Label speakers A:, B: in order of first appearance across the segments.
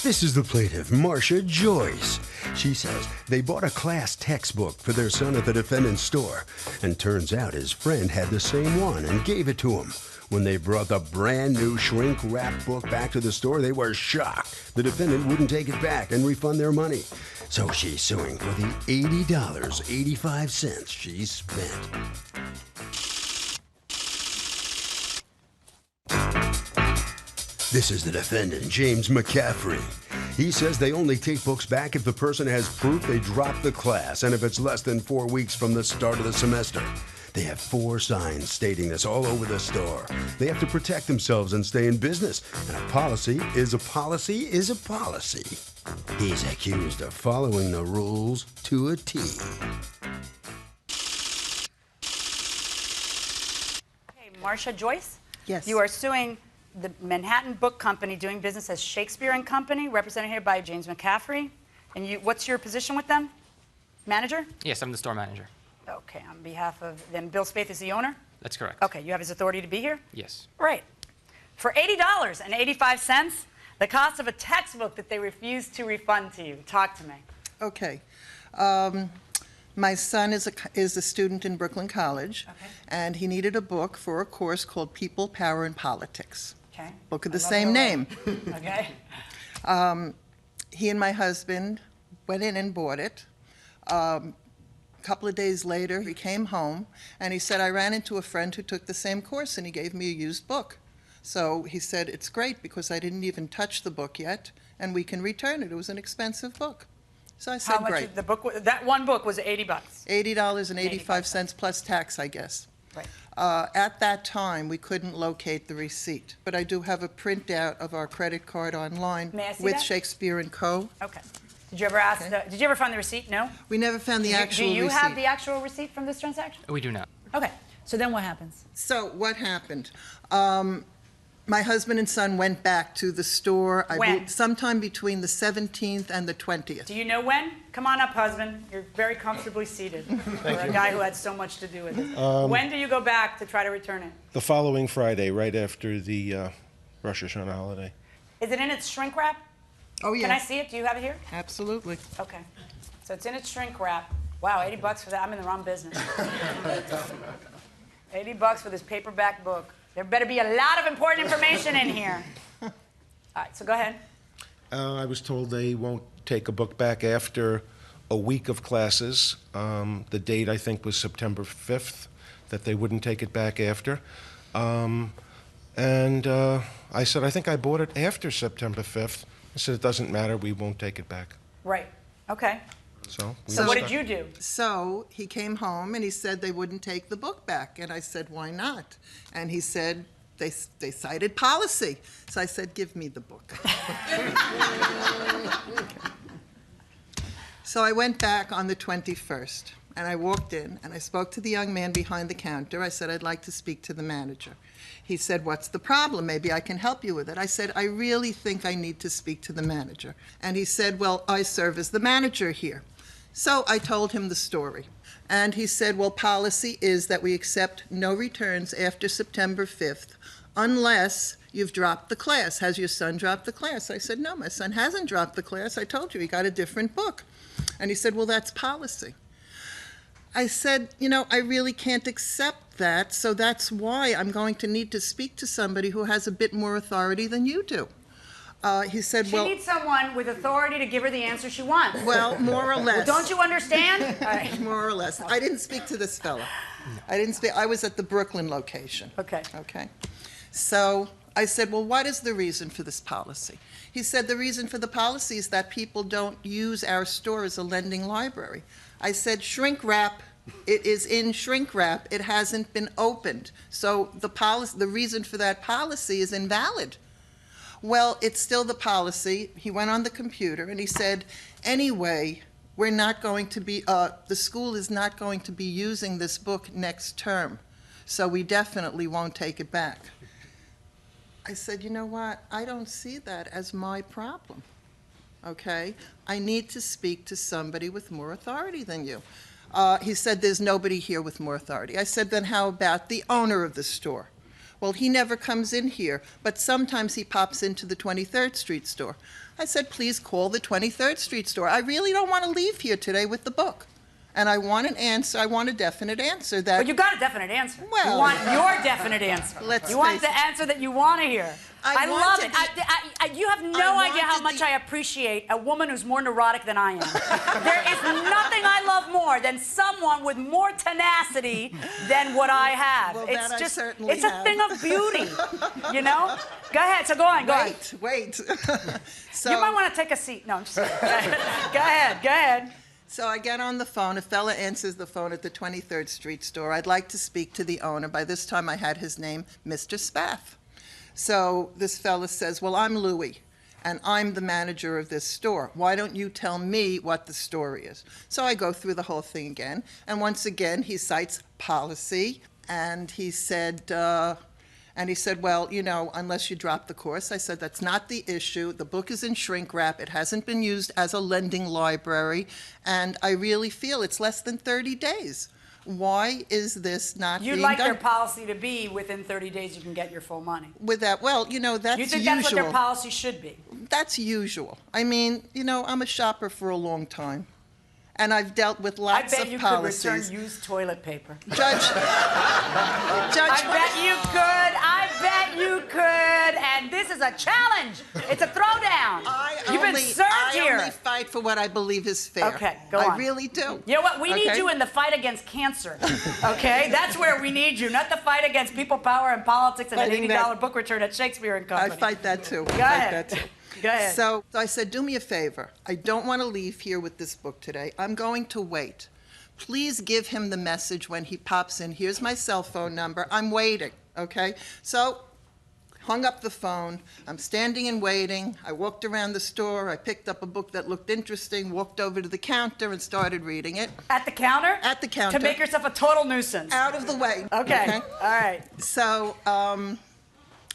A: This is the plaintiff, Marcia Joyce. She says they bought a class textbook for their son at the defendant's store, and turns out his friend had the same one and gave it to him. When they brought the brand new shrink-wrapped book back to the store, they were shocked. The defendant wouldn't take it back and refund their money. So she's suing for the $80.85 she spent. This is the defendant, James McCaffrey. He says they only take books back if the person has proof they dropped the class and if it's less than 4 weeks from the start of the semester. They have 4 signs stating this all over the store. They have to protect themselves and stay in business. And a policy is a policy is a policy. He's accused of following the rules to a T.
B: Hey, Marcia Joyce?
C: Yes.
B: You are suing the Manhattan Book Company, doing business as Shakespeare and Company, represented here by James McCaffrey. And what's your position with them? Manager?
D: Yes, I'm the store manager.
B: Okay, on behalf of then Bill Spaeth is the owner?
D: That's correct.
B: Okay, you have his authority to be here?
D: Yes.
B: Right. For $80.85, the cost of a textbook that they refused to refund to you. Talk to me.
C: Okay. My son is a student in Brooklyn College,
B: Okay.
C: and he needed a book for a course called People, Power, and Politics.
B: Okay.
C: Book of the
B: I love
C: same
B: it
C: name.
B: Okay.
C: He and my husband went in and bought it. A couple of days later, he came home, and he said, I ran into a friend who took the same course, and he gave me a used book. So he said, it's great because I didn't even touch the book yet, and we can return it. It was an expensive book. So I said,
B: How much
C: great.
B: the book? That one book was $80.
C: $80.85 plus tax, I guess.
B: Right.
C: At that time, we couldn't locate the receipt, but I do have a printout of our credit card online
B: May I see
C: with
B: that?
C: Shakespeare and Co.
B: Okay. Did you ever ask?
C: Okay.
B: Did you ever find the receipt? No.
C: We never found the actual
B: Do you
C: receipt.
B: have the actual receipt from this transaction?
D: We do not.
B: Okay. So then what happens?
C: So what happened? My husband and son went back to the store
B: When?
C: sometime between the 17th and the 20th.
B: Do you know when? Come on up, husband. You're very comfortably seated for a guy who had so much to do with it. When do you go back to try to return it?
E: The following Friday, right after the Rosh Hashanah holiday.
B: Is it in its shrink wrap?
C: Oh, yeah.
B: Can I see it? Do you have it here?
C: Absolutely.
B: Okay. So it's in its shrink wrap. Wow, $80 for that. I'm in the wrong business. $80 for this paperback book. There better be a lot of important information in here. All right, so go ahead.
E: I was told they won't take a book back after a week of classes. The date, I think, was September 5th, that they wouldn't take it back after. I said, I think I bought it after September 5th. I said, it doesn't matter, we won't take it back.
B: Right. Okay.
E: So
B: What did you do?
C: So he came home and he said they wouldn't take the book back. And I said, why not? And he said, they cited policy. So I said, give me the book. So I went back on the 21st, and I walked in, and I spoke to the young man behind the counter. I said, I'd like to speak to the manager. He said, what's the problem? Maybe I can help you with it. I said, I really think I need to speak to the manager. And he said, well, I serve as the manager here. So I told him the story. And he said, well, policy is that we accept no returns after September 5th unless you've dropped the class. Has your son dropped the class? I said, no, my son hasn't dropped the class. I told you he got a different book. And he said, well, that's policy. I said, you know, I really can't accept that, so that's why I'm going to need to speak to somebody who has a bit more authority than you do. He said, well...
B: She needs someone with authority to give her the answer she wants.
C: Well, more or less.
B: Well, don't you understand? All right.
C: More or less. I didn't speak to this fella. I didn't speak. I was at the Brooklyn location.
B: Okay.
C: Okay. So I said, well, what is the reason for this policy? He said, the reason for the policy is that people don't use our store as a lending library. I said, shrink wrap. It is in shrink wrap. It hasn't been opened. So the reason for that policy is invalid. Well, it's still the policy. He went on the computer and he said, anyway, we're not going to be, the school is not going to be using this book next term. So we definitely won't take it back. I said, you know what? I don't see that as my problem. Okay? I need to speak to somebody with more authority than you. He said, there's nobody here with more authority. I said, then how about the owner of the store? Well, he never comes in here, but sometimes he pops into the 23rd Street store. I said, please call the 23rd Street store. I really don't want to leave here today with the book. And I want an answer, I want a definite answer that...
B: But you got a definite answer.
C: Well,
B: you want your definite answer. You want the answer that you want to hear. I love it. You have no idea how much I appreciate a woman who's more neurotic than I am. There is nothing I love more than someone with more tenacity than what I have.
C: Well,
B: it's
C: that
B: just,
C: I certainly
B: it's a
C: have.
B: thing of beauty, you know? Go ahead, so go on, go on.
C: Wait. So,
B: you might want to take a seat. No, I'm just kidding. Go ahead.
C: So I get on the phone. A fella answers the phone at the 23rd Street store. I'd like to speak to the owner. By this time, I had his name, Mr. Spath. So this fella says, well, I'm Louie, and I'm the manager of this store. Why don't you tell me what the story is? So I go through the whole thing again, and once again, he cites policy, and he said, well, you know, unless you drop the course. I said, that's not the issue. The book is in shrink wrap. It hasn't been used as a lending library, and I really feel it's less than 30 days. Why is this not being done?
B: You'd like their policy to be within 30 days you can get your full money.
C: With that, well, you know, that's usual.
B: You think that's what their policy should be?
C: That's usual. I mean, you know, I'm a shopper for a long time, and I've dealt with lots of policies.
B: I bet you could return used toilet paper.
C: Judge,
B: I bet you could, and this is a challenge. It's a throwdown. You've been served here.
C: I only fight for what I believe is fair.
B: Okay, go on.
C: I really do.
B: You know what? We need you in the fight against cancer, okay? That's where we need you, not the fight against people power and politics and an $80 book return at Shakespeare and Company.
C: I fight that too.
B: Go ahead. Go ahead.
C: So I said, do me a favor. I don't want to leave here with this book today. I'm going to wait. Please give him the message when he pops in. Here's my cell phone number. I'm waiting, okay? So hung up the phone. I'm standing and waiting. I walked around the store. I picked up a book that looked interesting, walked over to the counter and started reading it.
B: At the counter?
C: At the counter.
B: To make yourself a total nuisance.
C: Out of the way.
B: Okay. All right.
C: So,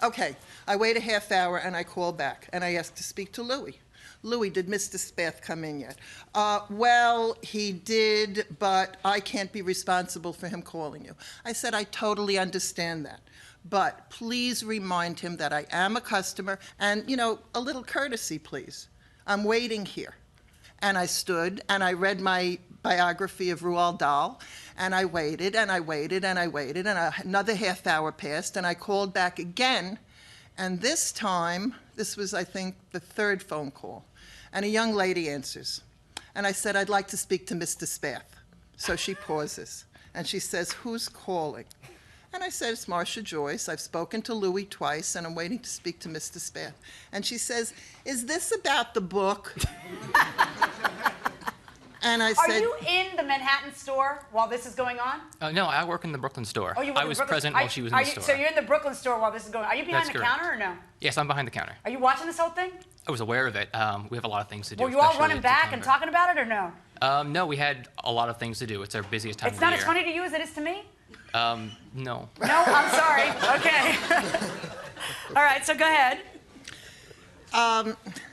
C: okay. I wait a half hour and I call back and I ask to speak to Louie. Louie, did Mr. Spath come in yet? Well, he did, but I can't be responsible for him calling you. I said, I totally understand that. But please remind him that I am a customer and, you know, a little courtesy, please. I'm waiting here. And I stood and I read my biography of Roald Dahl, and I waited and I waited and I waited, and another half hour passed, and I called back again. And this time, this was, I think, the third phone call, and a young lady answers. And I said, I'd like to speak to Mr. Spath. So she pauses, and she says, who's calling? And I said, it's Marcia Joyce. I've spoken to Louie twice, and I'm waiting to speak to Mr. Spath. And she says, is this about the book? And I said,
B: are you in the Manhattan store while this is going on?
D: No, I work in the Brooklyn store.
B: Oh, you work
D: I
B: in
D: was
B: the Brooklyn
D: present while she was in the store.
B: So you're in the Brooklyn store while this is going on. Are you behind
D: That's
B: the
D: correct.
B: counter or no?
D: Yes, I'm behind the counter.
B: Are you watching this whole thing?
D: I was aware of it. We have a lot of things to do.
B: Were you all
D: especially
B: running
D: at
B: back and
D: September.
B: talking about it or no?
D: No, we had a lot of things to do. It's our busiest time of
B: It's
D: the
B: not
D: year.
B: as funny to you as it is to me?
D: No.
B: No? I'm sorry. Okay. All right, so go ahead.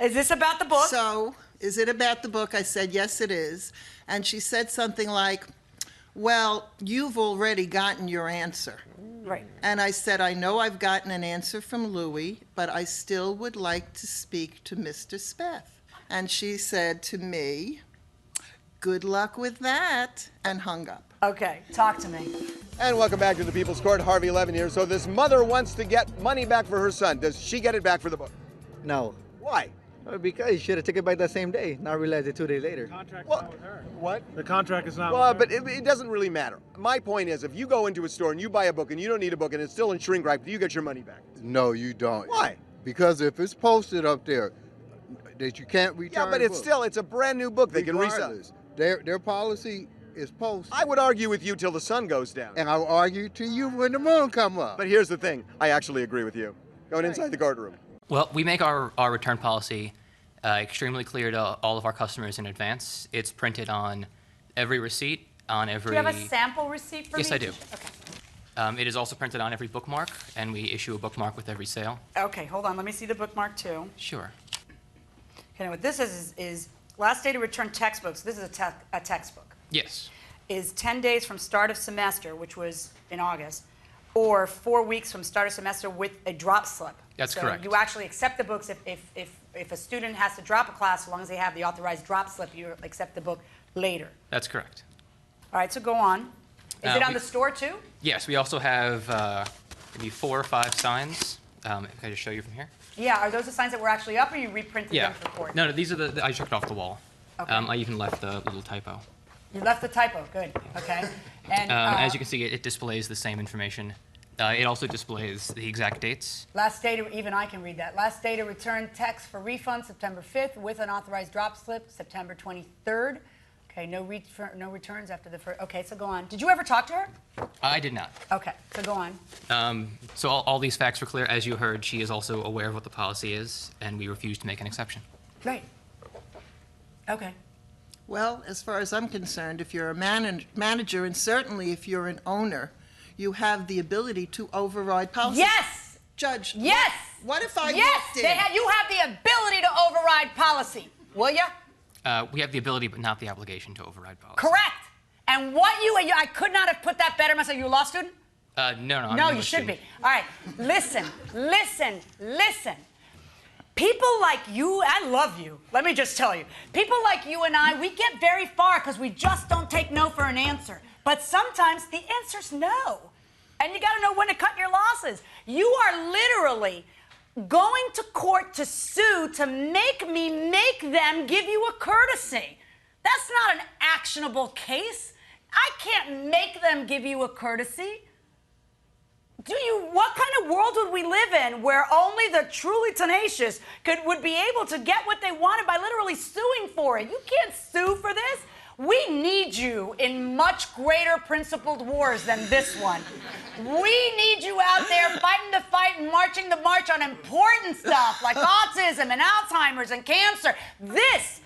B: Is this about the book?
C: So, is it about the book? I said, yes, it is. And she said something like, well, you've already gotten your answer.
B: Right.
C: And I said, I know I've gotten an answer from Louie, but I still would like to speak to Mr. Spath. And she said to me, good luck with that, and hung up.
B: Okay, talk to me.
F: And welcome back to the People's Court. Harvey Levin here. So this mother wants to get money back for her son. Does she get it back for the book?
G: No.
F: Why?
G: Because you should have taken it back that same day, not realized it 2 days later.
H: Contract's
F: Well,
H: not with her.
F: what?
H: The contract is not
F: Well,
H: with her.
F: but it doesn't really matter. My point is, if you go into a store and you buy a book and you don't need a book and it's still in shrink wrap, do you get your money back?
I: No, you don't.
F: Why?
I: Because if it's posted up there that you can't return,
F: Yeah, but it's a brand new book they can resell.
I: regardless, their policy is posted.
F: I would argue with you till the sun goes down.
I: And I'll argue to you when the moon come up.
F: But here's the thing. I actually agree with you. Going inside the courtroom.
D: Well, we make our return policy extremely clear to all of our customers in advance. It's printed on every receipt, on every...
B: Do you have a sample receipt for me?
D: Yes, I do.
B: Okay.
D: It is also printed on every bookmark, and we issue a bookmark with every sale.
B: Okay, hold on. Let me see the bookmark too.
D: Sure.
B: Okay, what this is last day to return textbooks. This is a textbook.
D: Yes.
B: Is 10 days from start of semester, which was in August, or 4 weeks from start of semester with a drop slip.
D: That's correct.
B: You actually accept the books if a student has to drop a class, as long as they have the authorized drop slip, you accept the book later.
D: That's correct.
B: All right, so go on. Is it on the store too?
D: Yes, we also have maybe 4 or 5 signs. Can I just show you from here?
B: Yeah, are those the signs that were actually up, or you reprinted them for court?
D: No, these are I took it off the wall.
B: Okay.
D: I even left the little typo.
B: You left the typo, good, okay. And
D: as you can see, it displays the same information. It also displays the exact dates.
B: last day to, even I can read that. Last day to return text for refund, September 5th, with an authorized drop slip, September 23rd. Okay, no returns after the first. Okay, so go on. Did you ever talk to her?
D: I did not.
B: Okay, so go on.
D: So all these facts were clear. As you heard, she is also aware of what the policy is, and we refuse to make an exception.
B: Right. Okay.
C: Well, as far as I'm concerned, if you're a manager, and certainly if you're an owner, you have the ability to override policy.
B: Yes!
C: Judge.
B: Yes!
C: What if I
B: yes,
C: walked in?
B: you have the ability to override policy, will you?
D: We have the ability, but not the obligation to override policy.
B: Correct. And I could not have put that better myself. You a law student?
D: No, I'm
B: No,
D: an
B: you
D: English
B: should
D: student.
B: be. All right, listen. People like you, I love you. Let me just tell you. People like you and I, we get very far because we just don't take no for an answer. But sometimes the answer's no. And you got to know when to cut your losses. You are literally going to court to sue to make them give you a courtesy. That's not an actionable case. I can't make them give you a courtesy. What kind of world would we live in where only the truly tenacious would be able to get what they wanted by literally suing for it? You can't sue for this. We need you in much greater principled wars than this one. We need you out there fighting the fight and marching the march on important stuff like autism and Alzheimer's and cancer. This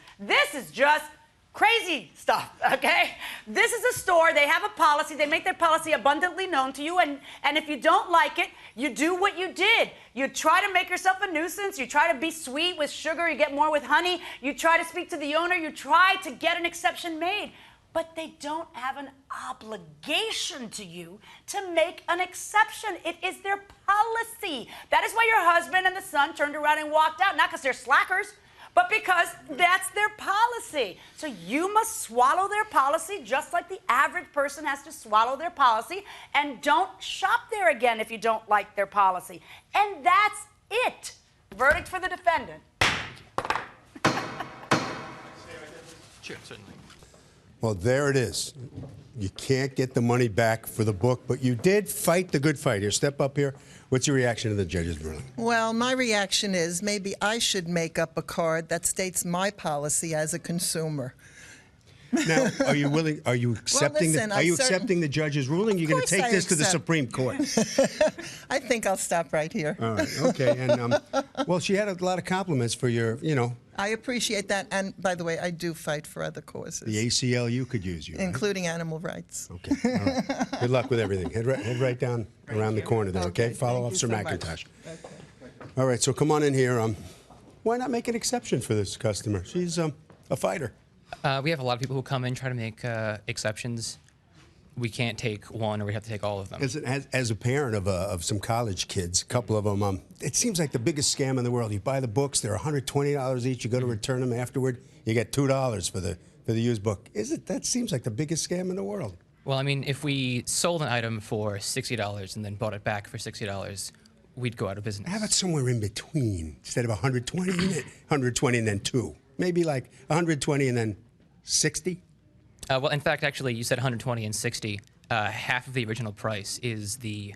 B: is just crazy stuff, okay? This is a store. They have a policy. They make their policy abundantly known to you, and if you don't like it, you do what you did. You try to make yourself a nuisance. You try to be sweet with sugar. You get more with honey. You try to speak to the owner. You try to get an exception made. But they don't have an obligation to you to make an exception. It is their policy. That is why your husband and the son turned around and walked out, not because they're slackers, but because that's their policy. So you must swallow their policy just like the average person has to swallow their policy, and don't shop there again if you don't like their policy. And that's it. Verdict for the defendant.
D: Sure, certainly.
A: Well, there it is. You can't get the money back for the book, but you did fight the good fight. Here, step up here. What's your reaction to the judge's ruling?
C: Well, my reaction is maybe I should make up a card that states my policy as a consumer.
A: Now, are you willing? Are you accepting?
C: Well, listen,
A: accepting the judge's ruling? You're going to take this to the Supreme Court.
C: I think I'll stop right here.
A: All right. Okay. And well, she had a lot of compliments for your,
C: I appreciate that, and by the way, I do fight for other causes.
A: The ACLU could use you, right?
C: Including animal rights.
A: Okay. All right. Good luck with everything. Head right down around the corner there. Okay. Follow
C: Thank
A: Officer
C: you so
A: McIntosh.
C: much. Okay.
A: All right. So come on in here. Why not make an exception for this customer? She's a fighter.
D: We have a lot of people who come in, try to make exceptions. We can't take one, or we have to take all of them.
A: As a parent of some college kids, a couple of them, it seems like the biggest scam in the world. You buy the books, they're $120 each. You go to return them afterward, you get $2 for the used book. That seems like the biggest scam in the world.
D: Well, I mean, if we sold an item for $60 and then bought it back for $60, we'd go out of business.
A: How about somewhere in between? Instead of 120 and then 2. Maybe like 120 and then 60?
D: Well, in fact, actually, you said 120 and 60. Half of the original price is the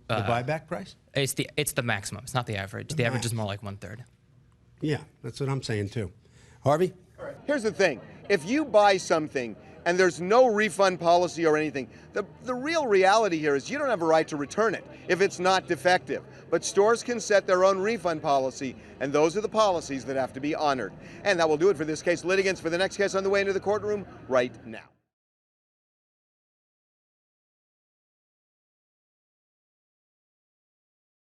A: buyback price?
D: It's the maximum. It's not the average. The average is more like 1/3.
A: Yeah, that's what I'm saying too. Harvey?
F: Here's the thing. If you buy something and there's no refund policy or anything, the real reality here is you don't have a right to return it if it's not defective. But stores can set their own refund policy, and those are the policies that have to be honored. And that will do it for this case. Litigants, for the next case on the way into the courtroom right now.